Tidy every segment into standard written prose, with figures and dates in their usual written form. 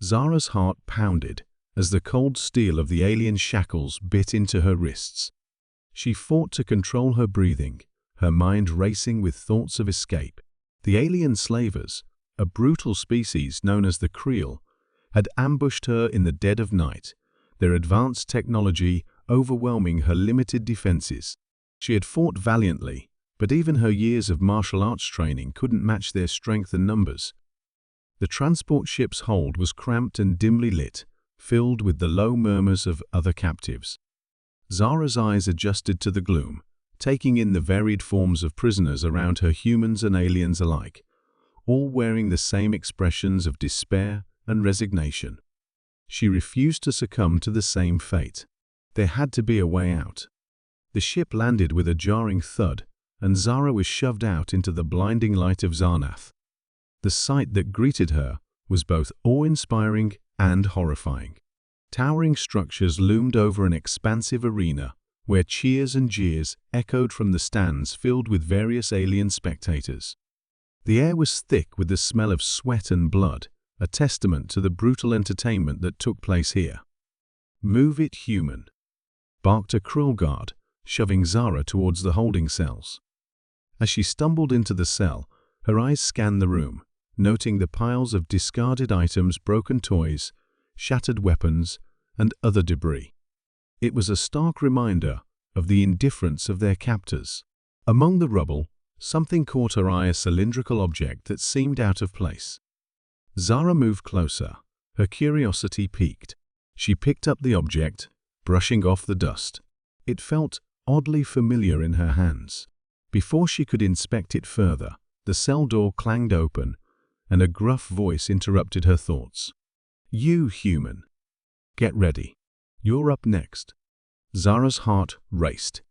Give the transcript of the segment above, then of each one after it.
Zara's heart pounded as the cold steel of the alien shackles bit into her wrists. She fought to control her breathing, her mind racing with thoughts of escape. The alien slavers, a brutal species known as the Creel, had ambushed her in the dead of night, their advanced technology overwhelming her limited defenses. She had fought valiantly, but even her years of martial arts training couldn't match their strength and numbers. The transport ship's hold was cramped and dimly lit, filled with the low murmurs of other captives. Zara's eyes adjusted to the gloom, taking in the varied forms of prisoners around her, humans and aliens alike, all wearing the same expressions of despair and resignation. She refused to succumb to the same fate. There had to be a way out. The ship landed with a jarring thud, and Zara was shoved out into the blinding light of Zarnath. The sight that greeted her was both awe-inspiring and horrifying. Towering structures loomed over an expansive arena, where cheers and jeers echoed from the stands filled with various alien spectators. The air was thick with the smell of sweat and blood, a testament to the brutal entertainment that took place here. "Move it, human," barked a Krill guard, shoving Zara towards the holding cells. As she stumbled into the cell, her eyes scanned the room, noting the piles of discarded items, broken toys, shattered weapons, and other debris. It was a stark reminder of the indifference of their captors. Among the rubble, something caught her eye, a cylindrical object that seemed out of place. Zara moved closer, her curiosity piqued. She picked up the object, brushing off the dust. It felt oddly familiar in her hands. Before she could inspect it further, the cell door clanged open, and a gruff voice interrupted her thoughts. "You, human. Get ready. You're up next." Zara's heart raced.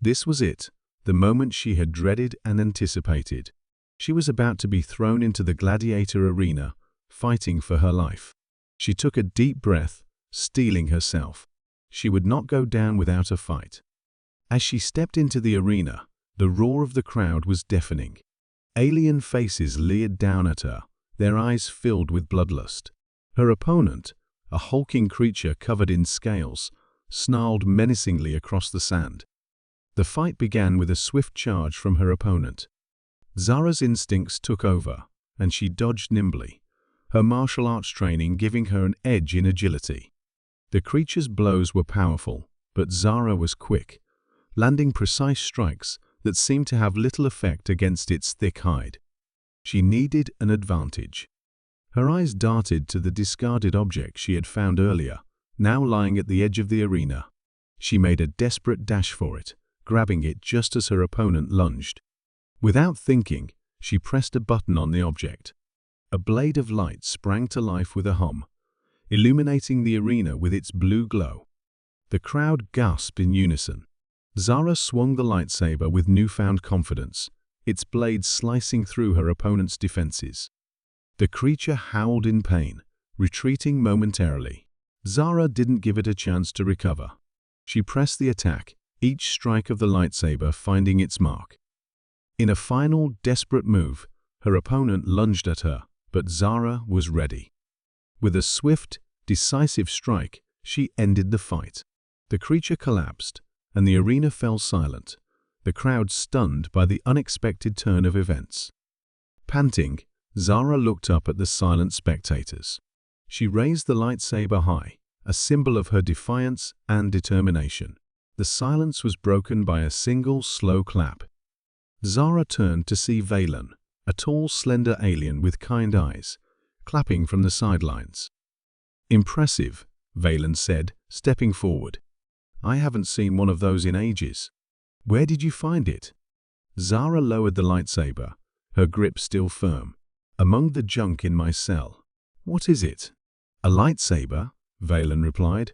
This was it, the moment she had dreaded and anticipated. She was about to be thrown into the gladiator arena, fighting for her life. She took a deep breath, steeling herself. She would not go down without a fight. As she stepped into the arena, the roar of the crowd was deafening. Alien faces leered down at her, their eyes filled with bloodlust. Her opponent, a hulking creature covered in scales, snarled menacingly across the sand. The fight began with a swift charge from her opponent. Zara's instincts took over, and she dodged nimbly, her martial arts training giving her an edge in agility. The creature's blows were powerful, but Zara was quick, landing precise strikes that seemed to have little effect against its thick hide. She needed an advantage. Her eyes darted to the discarded object she had found earlier, now lying at the edge of the arena. She made a desperate dash for it, grabbing it just as her opponent lunged. Without thinking, she pressed a button on the object. A blade of light sprang to life with a hum, illuminating the arena with its blue glow. The crowd gasped in unison. Zara swung the lightsaber with newfound confidence, its blade slicing through her opponent's defenses. The creature howled in pain, retreating momentarily. Zara didn't give it a chance to recover. She pressed the attack, each strike of the lightsaber finding its mark. In a final, desperate move, her opponent lunged at her, but Zara was ready. With a swift, decisive strike, she ended the fight. The creature collapsed, and the arena fell silent, the crowd stunned by the unexpected turn of events. Panting, Zara looked up at the silent spectators. She raised the lightsaber high, a symbol of her defiance and determination. The silence was broken by a single, slow clap. Zara turned to see Valen, a tall, slender alien with kind eyes, clapping from the sidelines. "Impressive," Valen said, stepping forward. "I haven't seen one of those in ages. Where did you find it?" Zara lowered the lightsaber, her grip still firm. "Among the junk in my cell." "What is it?" "A lightsaber," Valen replied.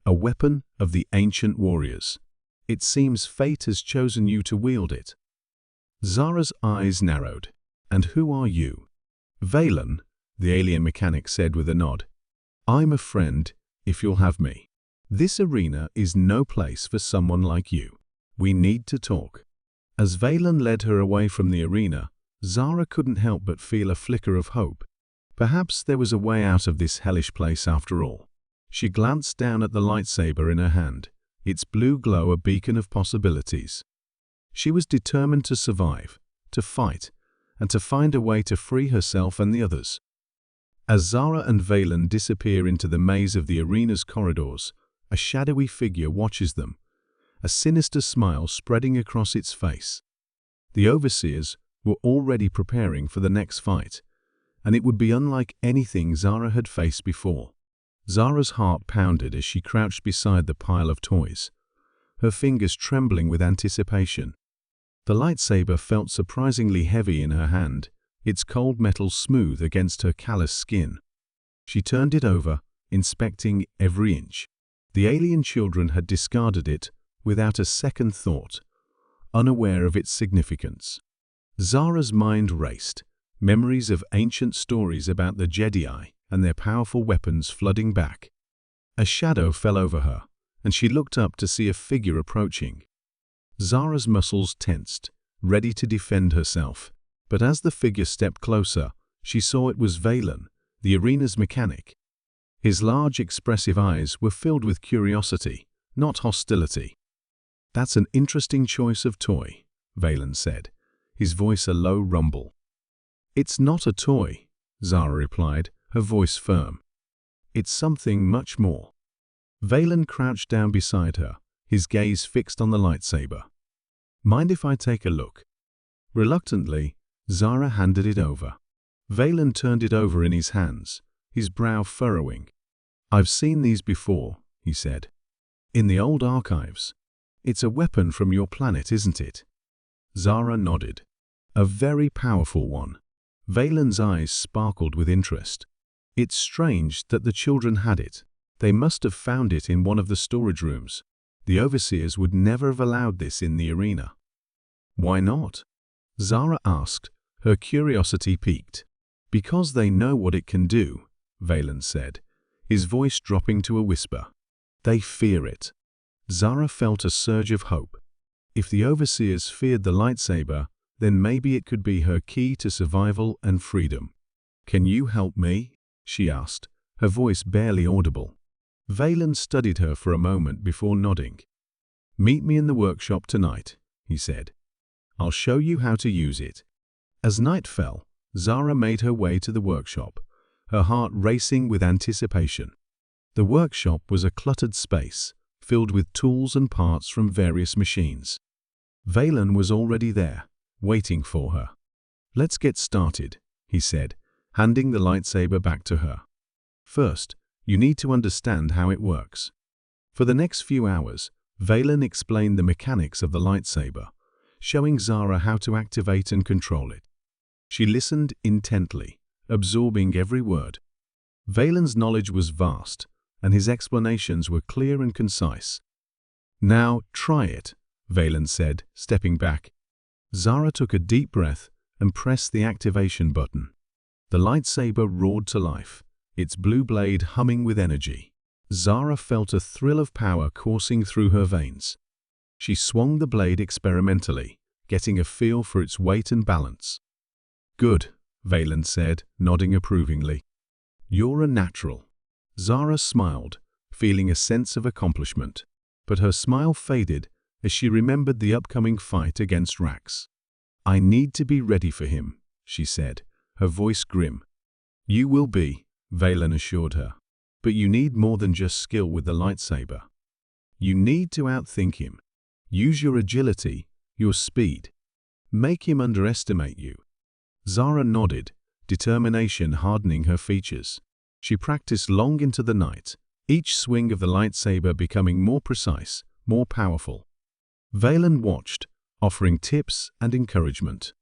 "A weapon of the ancient warriors. It seems fate has chosen you to wield it." Zara's eyes narrowed. "And who are you?" "Valen," the alien mechanic said with a nod. "I'm a friend, if you'll have me. This arena is no place for someone like you. We need to talk." As Valen led her away from the arena, Zara couldn't help but feel a flicker of hope. Perhaps there was a way out of this hellish place after all. She glanced down at the lightsaber in her hand, its blue glow a beacon of possibilities. She was determined to survive, to fight, and to find a way to free herself and the others. As Zara and Valen disappear into the maze of the arena's corridors, a shadowy figure watches them, a sinister smile spreading across its face. The overseers were already preparing for the next fight, and it would be unlike anything Zara had faced before. Zara's heart pounded as she crouched beside the pile of toys, her fingers trembling with anticipation. The lightsaber felt surprisingly heavy in her hand, its cold metal smooth against her callous skin. She turned it over, inspecting every inch. The alien children had discarded it without a second thought, unaware of its significance. Zara's mind raced, memories of ancient stories about the Jedi and their powerful weapons flooding back. A shadow fell over her, and she looked up to see a figure approaching. Zara's muscles tensed, ready to defend herself. But as the figure stepped closer, she saw it was Valen, the arena's mechanic. His large, expressive eyes were filled with curiosity, not hostility. "That's an interesting choice of toy," Valen said, his voice a low rumble. "It's not a toy," Zara replied, her voice firm. "It's something much more." Valen crouched down beside her, his gaze fixed on the lightsaber. "Mind if I take a look?" Reluctantly, Zara handed it over. Valen turned it over in his hands, his brow furrowing. "I've seen these before," he said. "In the old archives. It's a weapon from your planet, isn't it?" Zara nodded. "A very powerful one." Valen's eyes sparkled with interest. "It's strange that the children had it. They must have found it in one of the storage rooms. The overseers would never have allowed this in the arena." "Why not?" Zara asked, her curiosity piqued. "Because they know what it can do," Valen said, his voice dropping to a whisper. "They fear it." Zara felt a surge of hope. If the overseers feared the lightsaber, then maybe it could be her key to survival and freedom. "Can you help me?" she asked, her voice barely audible. Valen studied her for a moment before nodding. "Meet me in the workshop tonight," he said. "I'll show you how to use it." As night fell, Zara made her way to the workshop, her heart racing with anticipation. The workshop was a cluttered space, filled with tools and parts from various machines. Valen was already there, waiting for her. "Let's get started," he said, handing the lightsaber back to her. "First, you need to understand how it works." For the next few hours, Valen explained the mechanics of the lightsaber, showing Zara how to activate and control it. She listened intently, absorbing every word. Valen's knowledge was vast, and his explanations were clear and concise. "Now try it," Valen said, stepping back. Zara took a deep breath and pressed the activation button. The lightsaber roared to life, its blue blade humming with energy. Zara felt a thrill of power coursing through her veins. She swung the blade experimentally, getting a feel for its weight and balance. "Good," Valen said, nodding approvingly. "You're a natural." Zara smiled, feeling a sense of accomplishment, but her smile faded as she remembered the upcoming fight against Rax. "I need to be ready for him," she said, her voice grim. "You will be," Valen assured her, "but you need more than just skill with the lightsaber. You need to outthink him. Use your agility, your speed. Make him underestimate you." Zara nodded, determination hardening her features. She practiced long into the night, each swing of the lightsaber becoming more precise, more powerful. Valen watched, offering tips and encouragement.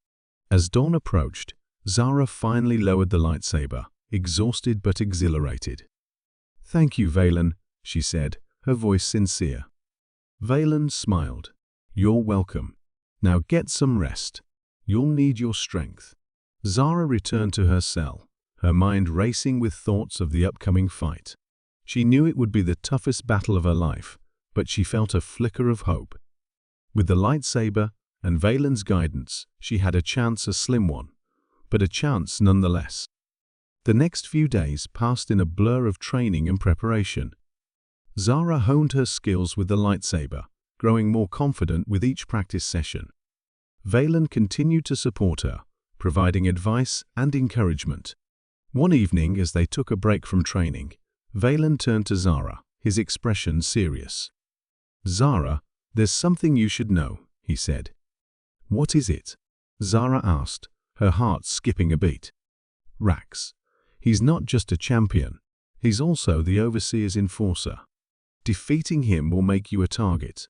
As dawn approached, Zara finally lowered the lightsaber, exhausted but exhilarated. "Thank you, Valen," she said, her voice sincere. Valen smiled. "You're welcome. Now get some rest. You'll need your strength." Zara returned to her cell, her mind racing with thoughts of the upcoming fight. She knew it would be the toughest battle of her life, but she felt a flicker of hope. With the lightsaber and Valen's guidance, she had a chance, a slim one, but a chance nonetheless. The next few days passed in a blur of training and preparation. Zara honed her skills with the lightsaber, growing more confident with each practice session. Valen continued to support her, providing advice and encouragement. One evening, as they took a break from training, Valen turned to Zara, his expression serious. "Zara, there's something you should know," he said. "What is it?" Zara asked, her heart skipping a beat. "Rax. He's not just a champion, he's also the Overseer's enforcer. Defeating him will make you a target."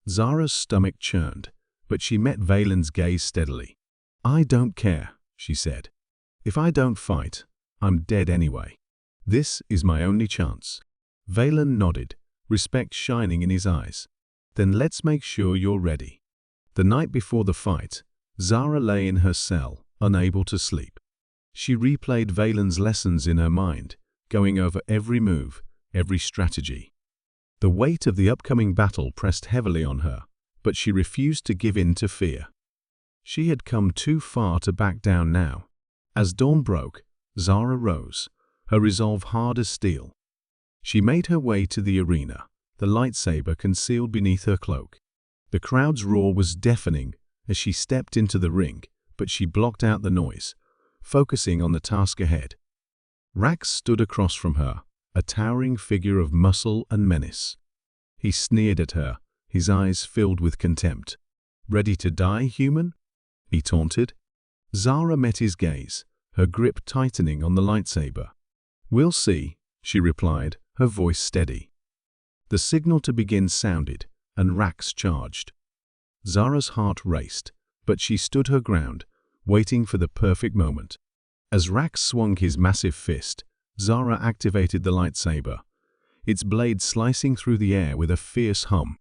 Zara's stomach churned, but she met Valen's gaze steadily. "I don't care," she said. "If I don't fight, I'm dead anyway. This is my only chance." Valen nodded, respect shining in his eyes. "Then let's make sure you're ready." The night before the fight, Zara lay in her cell, unable to sleep. She replayed Valen's lessons in her mind, going over every move, every strategy. The weight of the upcoming battle pressed heavily on her, but she refused to give in to fear. She had come too far to back down now. As dawn broke, Zara rose, her resolve hard as steel. She made her way to the arena, the lightsaber concealed beneath her cloak. The crowd's roar was deafening as she stepped into the ring, but she blocked out the noise, focusing on the task ahead. Rax stood across from her, a towering figure of muscle and menace. He sneered at her, his eyes filled with contempt. "Ready to die, human?" he taunted. Zara met his gaze, her grip tightening on the lightsaber. "We'll see," she replied, her voice steady. The signal to begin sounded, and Rax charged. Zara's heart raced, but she stood her ground, waiting for the perfect moment. As Rax swung his massive fist, Zara activated the lightsaber, its blade slicing through the air with a fierce hum.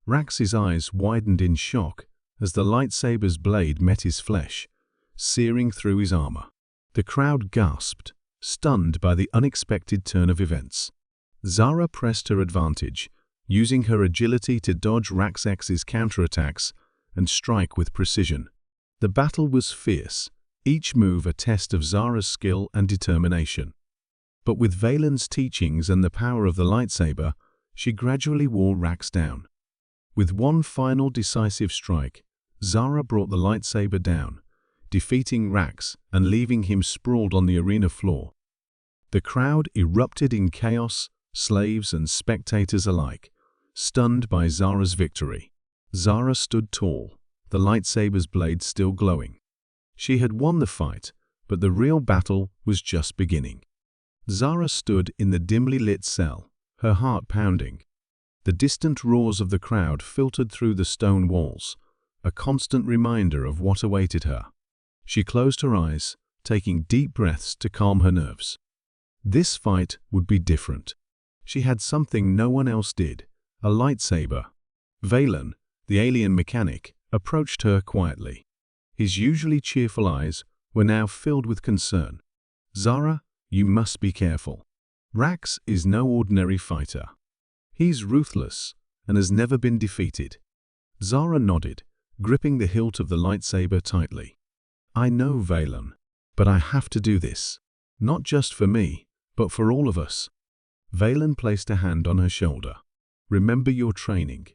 Rax's eyes widened in shock as the lightsaber's blade met his flesh, searing through his armor. The crowd gasped, stunned by the unexpected turn of events. Zara pressed her advantage, using her agility to dodge Rax's counterattacks and strike with precision. The battle was fierce, each move a test of Zara's skill and determination. But with Valen's teachings and the power of the lightsaber, she gradually wore Rax down. With one final decisive strike, Zara brought the lightsaber down, defeating Rax and leaving him sprawled on the arena floor. The crowd erupted in chaos, slaves and spectators alike, stunned by Zara's victory. Zara stood tall, the lightsaber's blade still glowing. She had won the fight, but the real battle was just beginning. Zara stood in the dimly lit cell, her heart pounding. The distant roars of the crowd filtered through the stone walls, a constant reminder of what awaited her. She closed her eyes, taking deep breaths to calm her nerves. This fight would be different. She had something no one else did, a lightsaber. Valen, the alien mechanic, approached her quietly. His usually cheerful eyes were now filled with concern. "Zara, you must be careful. Rax is no ordinary fighter. He's ruthless and has never been defeated." Zara nodded, gripping the hilt of the lightsaber tightly. "I know, Valen, but I have to do this. Not just for me, but for all of us." Valen placed a hand on her shoulder. "Remember your training.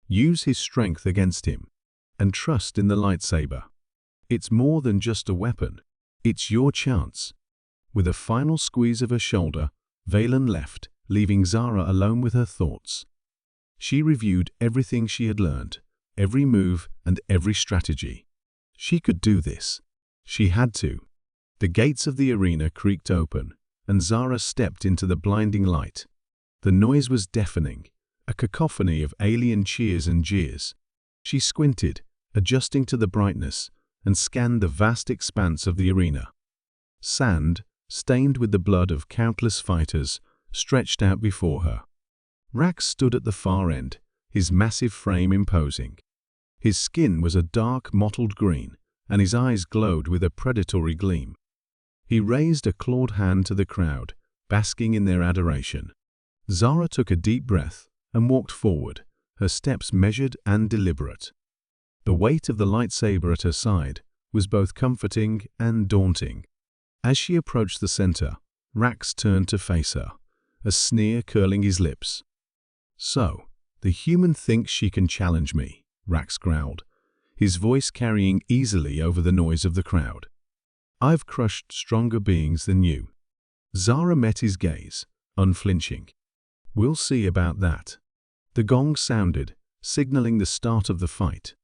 Use his strength against him, and trust in the lightsaber. It's more than just a weapon. It's your chance." With a final squeeze of her shoulder, Valen left, leaving Zara alone with her thoughts. She reviewed everything she had learned, every move and every strategy. She could do this. She had to. The gates of the arena creaked open, and Zara stepped into the blinding light. The noise was deafening, a cacophony of alien cheers and jeers. She squinted, adjusting to the brightness, and scanned the vast expanse of the arena. Sand, stained with the blood of countless fighters, stretched out before her. Rax stood at the far end, his massive frame imposing. His skin was a dark, mottled green, and his eyes glowed with a predatory gleam. He raised a clawed hand to the crowd, basking in their adoration. Zara took a deep breath and walked forward, her steps measured and deliberate. The weight of the lightsaber at her side was both comforting and daunting. As she approached the center, Rax turned to face her, a sneer curling his lips. "So, the human thinks she can challenge me," Rax growled, his voice carrying easily over the noise of the crowd. "I've crushed stronger beings than you." Zara met his gaze, unflinching. "We'll see about that." The gong sounded, signaling the start of the fight.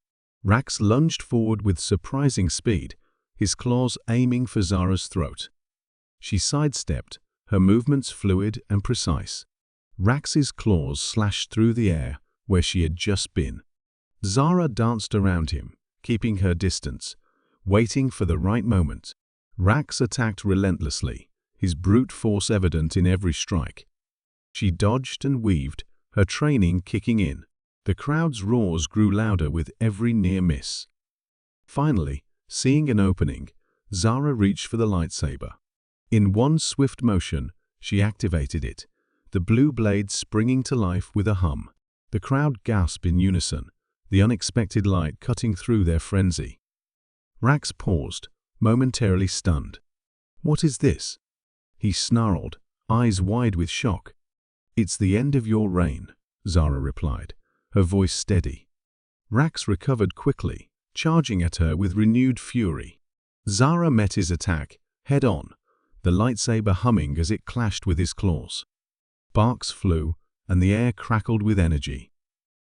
Rax lunged forward with surprising speed, his claws aiming for Zara's throat. She sidestepped, her movements fluid and precise. Rax's claws slashed through the air where she had just been. Zara danced around him, keeping her distance, waiting for the right moment. Rax attacked relentlessly, his brute force evident in every strike. She dodged and weaved, her training kicking in. The crowd's roars grew louder with every near miss. Finally, seeing an opening, Zara reached for the lightsaber. In one swift motion, she activated it, the blue blade springing to life with a hum. The crowd gasped in unison, the unexpected light cutting through their frenzy. Rax paused, momentarily stunned. "What is this?" he snarled, eyes wide with shock. "It's the end of your reign," Zara replied, her voice steady. Rax recovered quickly, charging at her with renewed fury. Zara met his attack, head-on, the lightsaber humming as it clashed with his claws. Sparks flew, and the air crackled with energy.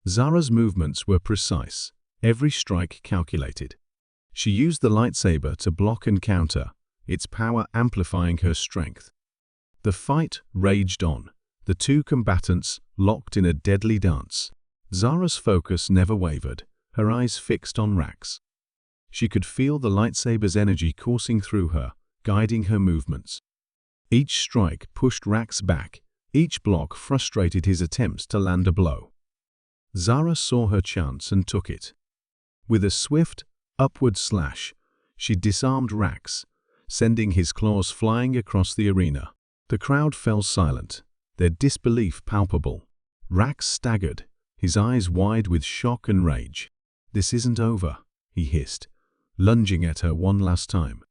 Zara's movements were precise, every strike calculated. She used the lightsaber to block and counter, its power amplifying her strength. The fight raged on, the two combatants locked in a deadly dance. Zara's focus never wavered, her eyes fixed on Rax. She could feel the lightsaber's energy coursing through her, guiding her movements. Each strike pushed Rax back, each block frustrated his attempts to land a blow. Zara saw her chance and took it. With a swift, upward slash, she disarmed Rax, sending his claws flying across the arena. The crowd fell silent, their disbelief palpable. Rax staggered, his eyes wide with shock and rage. "This isn't over," he hissed, lunging at her one last time.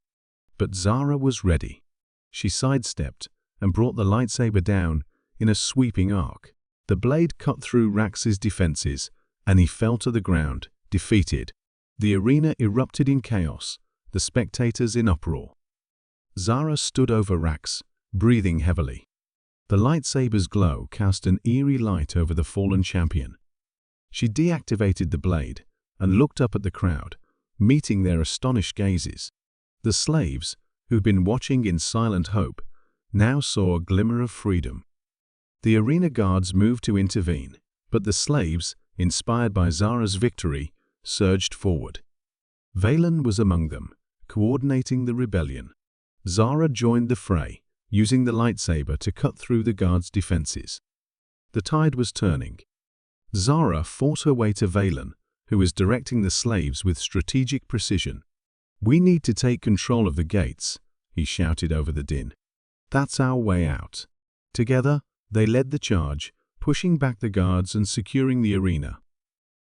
But Zara was ready. She sidestepped and brought the lightsaber down in a sweeping arc. The blade cut through Rax's defenses, and he fell to the ground, defeated. The arena erupted in chaos, the spectators in uproar. Zara stood over Rax, breathing heavily. The lightsaber's glow cast an eerie light over the fallen champion. She deactivated the blade and looked up at the crowd, meeting their astonished gazes. The slaves, who'd been watching in silent hope, now saw a glimmer of freedom. The arena guards moved to intervene, but the slaves, inspired by Zara's victory, surged forward. Valen was among them, coordinating the rebellion. Zara joined the fray, using the lightsaber to cut through the guards' defenses. The tide was turning. Zara fought her way to Valen, who was directing the slaves with strategic precision. "We need to take control of the gates," he shouted over the din. "That's our way out." Together, they led the charge, pushing back the guards and securing the arena.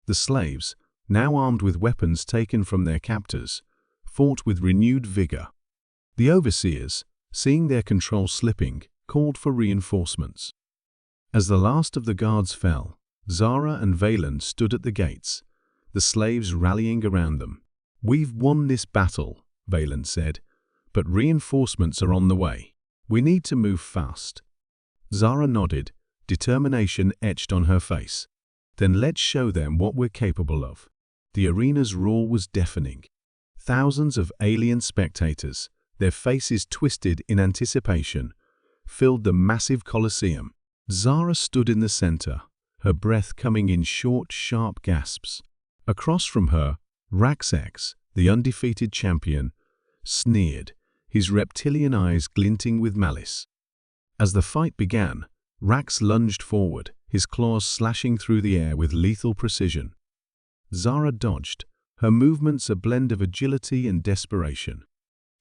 The slaves, now armed with weapons taken from their captors, fought with renewed vigor. The overseers, seeing their control slipping, called for reinforcements. As the last of the guards fell, Zara and Valen stood at the gates, the slaves rallying around them. "We've won this battle," Valen said, "but reinforcements are on the way. We need to move fast." Zara nodded, determination etched on her face. "Then let's show them what we're capable of." The arena's roar was deafening. Thousands of alien spectators, their faces twisted in anticipation, filled the massive coliseum. Zara stood in the center, her breath coming in short, sharp gasps. Across from her, Rax, the undefeated champion, sneered, his reptilian eyes glinting with malice. As the fight began, Rax lunged forward, his claws slashing through the air with lethal precision. Zara dodged, her movements a blend of agility and desperation.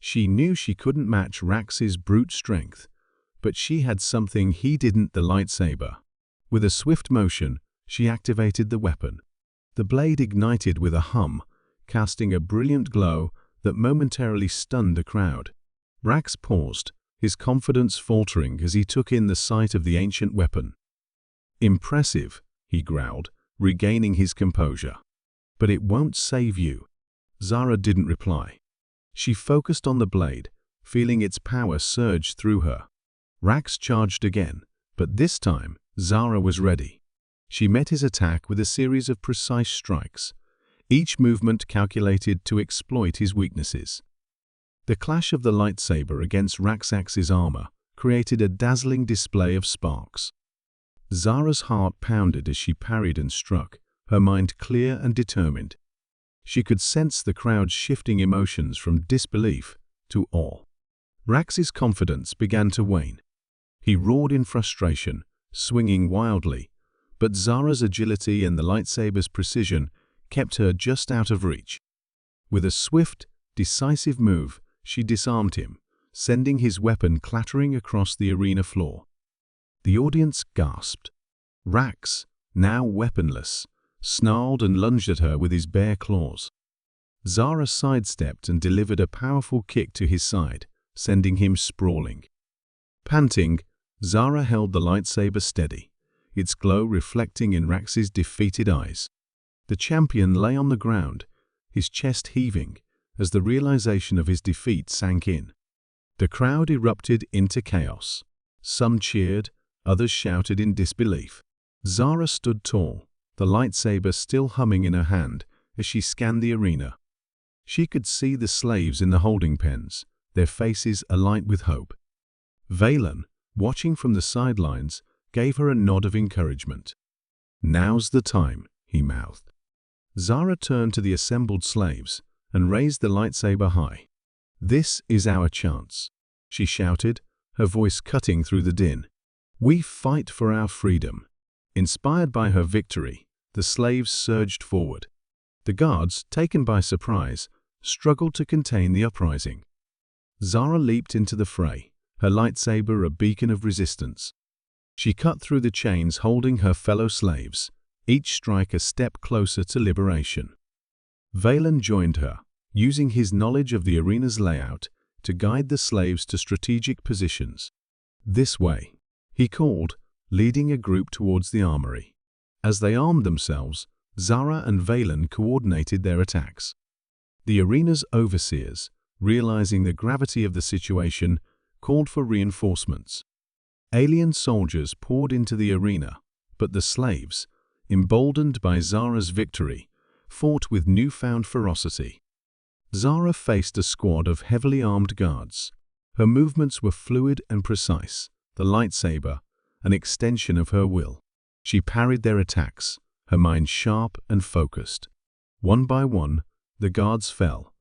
She knew she couldn't match Rax's brute strength, but she had something he didn't: the lightsaber. With a swift motion, she activated the weapon. The blade ignited with a hum, casting a brilliant glow that momentarily stunned the crowd. Rax paused, his confidence faltering as he took in the sight of the ancient weapon. "Impressive," he growled, regaining his composure. "But it won't save you." Zara didn't reply. She focused on the blade, feeling its power surge through her. Rax charged again, but this time Zara was ready. She met his attack with a series of precise strikes, each movement calculated to exploit his weaknesses. The clash of the lightsaber against Raxax's armor created a dazzling display of sparks. Zara's heart pounded as she parried and struck, her mind clear and determined. She could sense the crowd's shifting emotions from disbelief to awe. Rax's confidence began to wane. He roared in frustration, swinging wildly, but Zara's agility and the lightsaber's precision kept her just out of reach. With a swift, decisive move, she disarmed him, sending his weapon clattering across the arena floor. The audience gasped. Rax, now weaponless, snarled and lunged at her with his bare claws. Zara sidestepped and delivered a powerful kick to his side, sending him sprawling. Panting, Zara held the lightsaber steady, its glow reflecting in Rax's defeated eyes. The champion lay on the ground, his chest heaving, as the realization of his defeat sank in. The crowd erupted into chaos. Some cheered, others shouted in disbelief. Zara stood tall, the lightsaber still humming in her hand as she scanned the arena. She could see the slaves in the holding pens, their faces alight with hope. Valen, watching from the sidelines, gave her a nod of encouragement. "Now's the time," he mouthed. Zara turned to the assembled slaves and raised the lightsaber high. "This is our chance," she shouted, her voice cutting through the din. "We fight for our freedom." Inspired by her victory, the slaves surged forward. The guards, taken by surprise, struggled to contain the uprising. Zara leaped into the fray, her lightsaber a beacon of resistance. She cut through the chains holding her fellow slaves, each strike a step closer to liberation. Valen joined her, using his knowledge of the arena's layout to guide the slaves to strategic positions. "This way," he called, leading a group towards the armory. As they armed themselves, Zara and Valen coordinated their attacks. The arena's overseers, realizing the gravity of the situation, called for reinforcements. Alien soldiers poured into the arena, but the slaves, emboldened by Zara's victory, fought with newfound ferocity. Zara faced a squad of heavily armed guards. Her movements were fluid and precise, the lightsaber an extension of her will. She parried their attacks, her mind sharp and focused. One by one, the guards fell,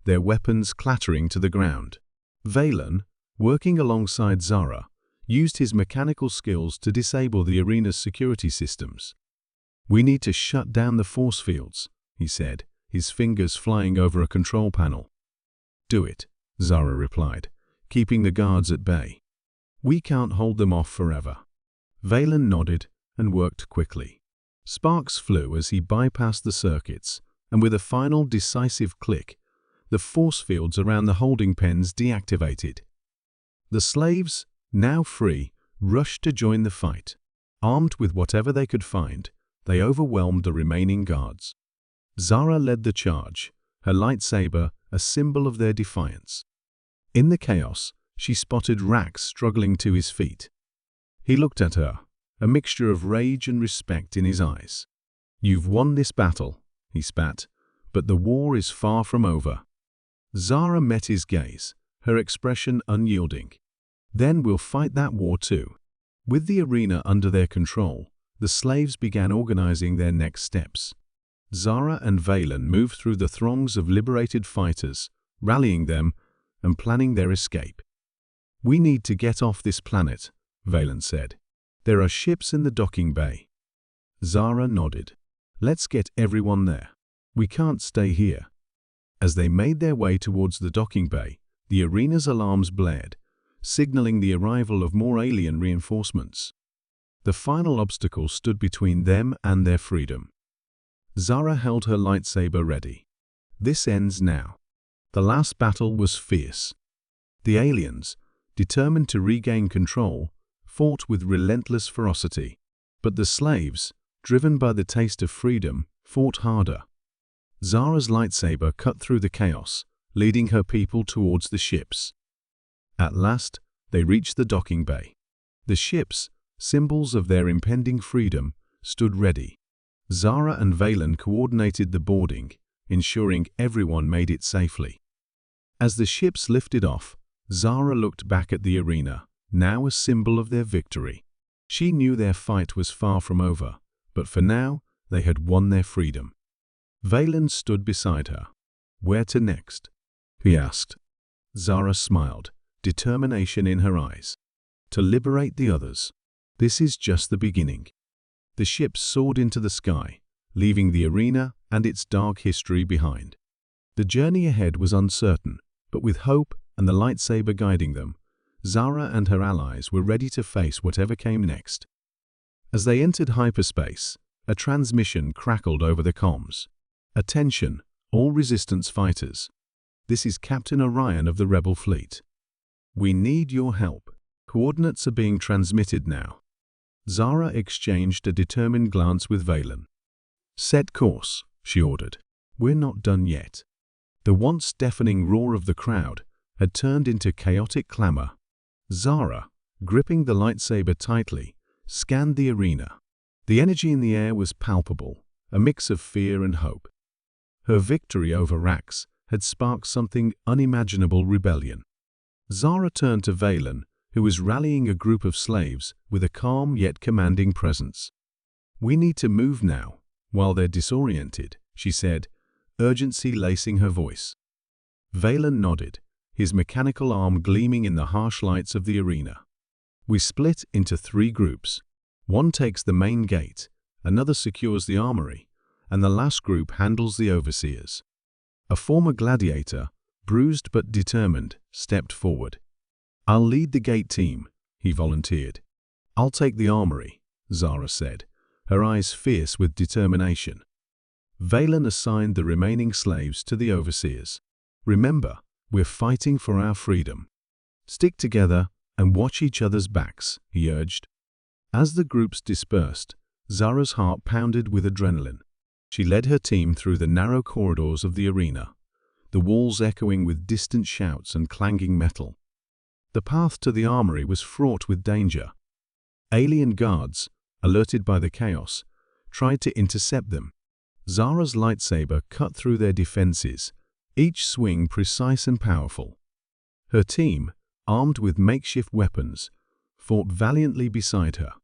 their weapons clattering to the ground. Valen, working alongside Zara, used his mechanical skills to disable the arena's security systems. "We need to shut down the force fields," he said, his fingers flying over a control panel. "Do it," Zara replied, keeping the guards at bay. "We can't hold them off forever." Valen nodded and worked quickly. Sparks flew as he bypassed the circuits, and with a final decisive click, the force fields around the holding pens deactivated. The slaves, now free, rushed to join the fight. Armed with whatever they could find, they overwhelmed the remaining guards. Zara led the charge, her lightsaber a symbol of their defiance. In the chaos, she spotted Rax struggling to his feet. He looked at her, a mixture of rage and respect in his eyes. "You've won this battle," he spat, "but the war is far from over." Zara met his gaze, her expression unyielding. "Then we'll fight that war too." With the arena under their control, the slaves began organizing their next steps. Zara and Valen moved through the throngs of liberated fighters, rallying them and planning their escape. "We need to get off this planet," Valen said. "There are ships in the docking bay." Zara nodded. "Let's get everyone there. We can't stay here." As they made their way towards the docking bay, the arena's alarms blared, signaling the arrival of more alien reinforcements. The final obstacle stood between them and their freedom. Zara held her lightsaber ready. "This ends now." The last battle was fierce. The aliens, determined to regain control, fought with relentless ferocity. But the slaves, driven by the taste of freedom, fought harder. Zara's lightsaber cut through the chaos, leading her people towards the ships. At last, they reached the docking bay. The ships, symbols of their impending freedom, stood ready. Zara and Valen coordinated the boarding, ensuring everyone made it safely. As the ships lifted off, Zara looked back at the arena, now a symbol of their victory. She knew their fight was far from over, but for now, they had won their freedom. Valen stood beside her. "Where to next?" he asked. Zara smiled, determination in her eyes. "To liberate the others. This is just the beginning." The ships soared into the sky, leaving the arena and its dark history behind. The journey ahead was uncertain, but with hope and the lightsaber guiding them, Zara and her allies were ready to face whatever came next. As they entered hyperspace, a transmission crackled over the comms. "Attention, all resistance fighters. This is Captain Orion of the Rebel fleet. We need your help. Coordinates are being transmitted now." Zara exchanged a determined glance with Valen. "Set course," she ordered. "We're not done yet." The once deafening roar of the crowd had turned into chaotic clamor. Zara, gripping the lightsaber tightly, scanned the arena. The energy in the air was palpable, a mix of fear and hope. Her victory over Rax had sparked something unimaginable rebellion. Zara turned to Valen, who was rallying a group of slaves with a calm yet commanding presence. "We need to move now, while they're disoriented," she said, urgency lacing her voice. Valen nodded, his mechanical arm gleaming in the harsh lights of the arena. "We split into 3 groups. One takes the main gate, another secures the armory, and the last group handles the overseers." A former gladiator, bruised but determined, stepped forward. "I'll lead the gate team," he volunteered. "I'll take the armory," Zara said, her eyes fierce with determination. Valen assigned the remaining slaves to the overseers. "Remember, we're fighting for our freedom. Stick together and watch each other's backs," he urged. As the groups dispersed, Zara's heart pounded with adrenaline. She led her team through the narrow corridors of the arena, the walls echoing with distant shouts and clanging metal. The path to the armory was fraught with danger. Alien guards, alerted by the chaos, tried to intercept them. Zara's lightsaber cut through their defenses, each swing precise and powerful. Her team, armed with makeshift weapons, fought valiantly beside her.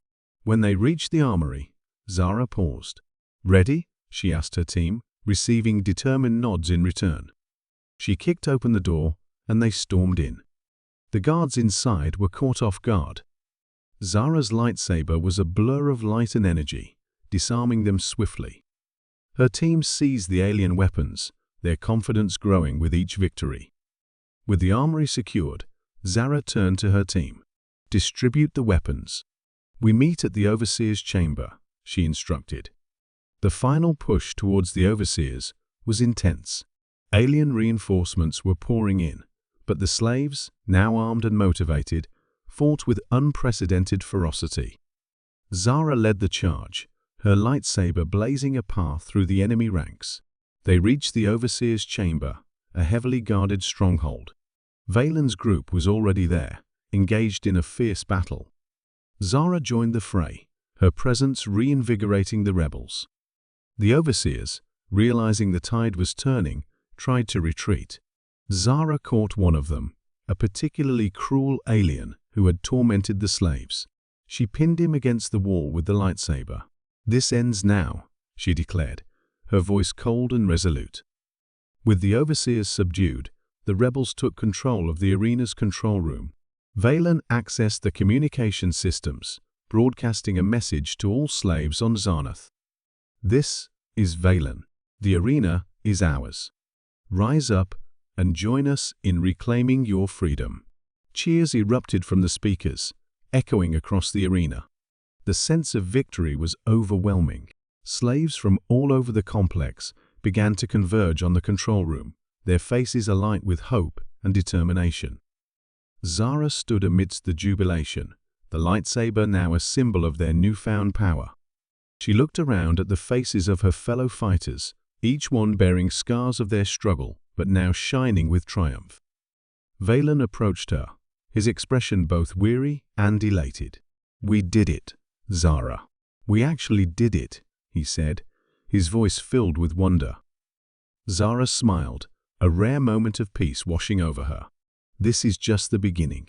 When they reached the armory, Zara paused. "Ready?" she asked her team, receiving determined nods in return. She kicked open the door, and they stormed in. The guards inside were caught off guard. Zara's lightsaber was a blur of light and energy, disarming them swiftly. Her team seized the alien weapons, their confidence growing with each victory. With the armory secured, Zara turned to her team. "Distribute the weapons. We meet at the overseer's chamber," she instructed. The final push towards the overseers was intense. Alien reinforcements were pouring in, but the slaves, now armed and motivated, fought with unprecedented ferocity. Zara led the charge, her lightsaber blazing a path through the enemy ranks. They reached the overseer's chamber, a heavily guarded stronghold. Valen's group was already there, engaged in a fierce battle. Zara joined the fray, her presence reinvigorating the rebels. The overseers, realizing the tide was turning, tried to retreat. Zara caught one of them, a particularly cruel alien who had tormented the slaves. She pinned him against the wall with the lightsaber. "This ends now," she declared, her voice cold and resolute. With the overseers subdued, the rebels took control of the arena's control room. Valen accessed the communication systems, broadcasting a message to all slaves on Xanath. "This is Valen. The arena is ours. Rise up and join us in reclaiming your freedom." Cheers erupted from the speakers, echoing across the arena. The sense of victory was overwhelming. Slaves from all over the complex began to converge on the control room, their faces alight with hope and determination. Zara stood amidst the jubilation, the lightsaber now a symbol of their newfound power. She looked around at the faces of her fellow fighters, each one bearing scars of their struggle, but now shining with triumph. Valen approached her, his expression both weary and elated. "We did it, Zara. We actually did it," he said, his voice filled with wonder. Zara smiled, a rare moment of peace washing over her. "This is just the beginning.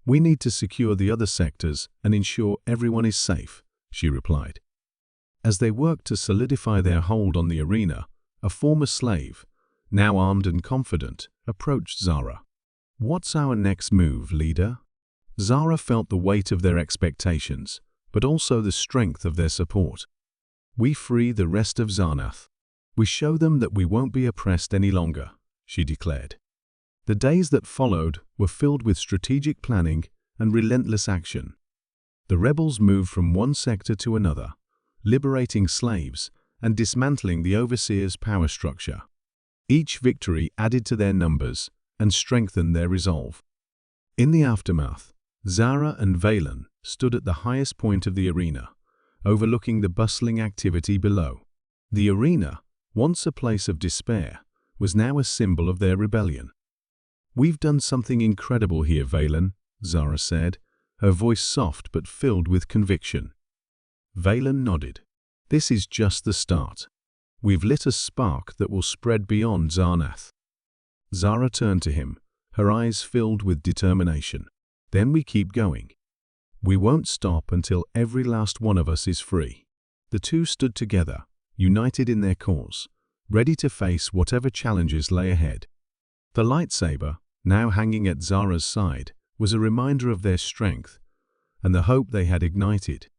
We need to secure the other sectors and ensure everyone is safe," she replied. As they worked to solidify their hold on the arena, a former slave, now armed and confident, approached Zara. "What's our next move, leader?" Zara felt the weight of their expectations, but also the strength of their support. "We free the rest of Zarnath. We show them that we won't be oppressed any longer," she declared. The days that followed were filled with strategic planning and relentless action. The rebels moved from one sector to another, liberating slaves and dismantling the overseer's power structure. Each victory added to their numbers and strengthened their resolve. In the aftermath, Zara and Valen stood at the highest point of the arena, overlooking the bustling activity below. The arena, once a place of despair, was now a symbol of their rebellion. "We've done something incredible here, Valen," Zara said, her voice soft but filled with conviction. Valen nodded. "This is just the start. We've lit a spark that will spread beyond Zarnath." Zara turned to him, her eyes filled with determination. "Then we keep going. We won't stop until every last one of us is free." The two stood together, united in their cause, ready to face whatever challenges lay ahead. The lightsaber, now hanging at Zara's side, was a reminder of their strength and the hope they had ignited.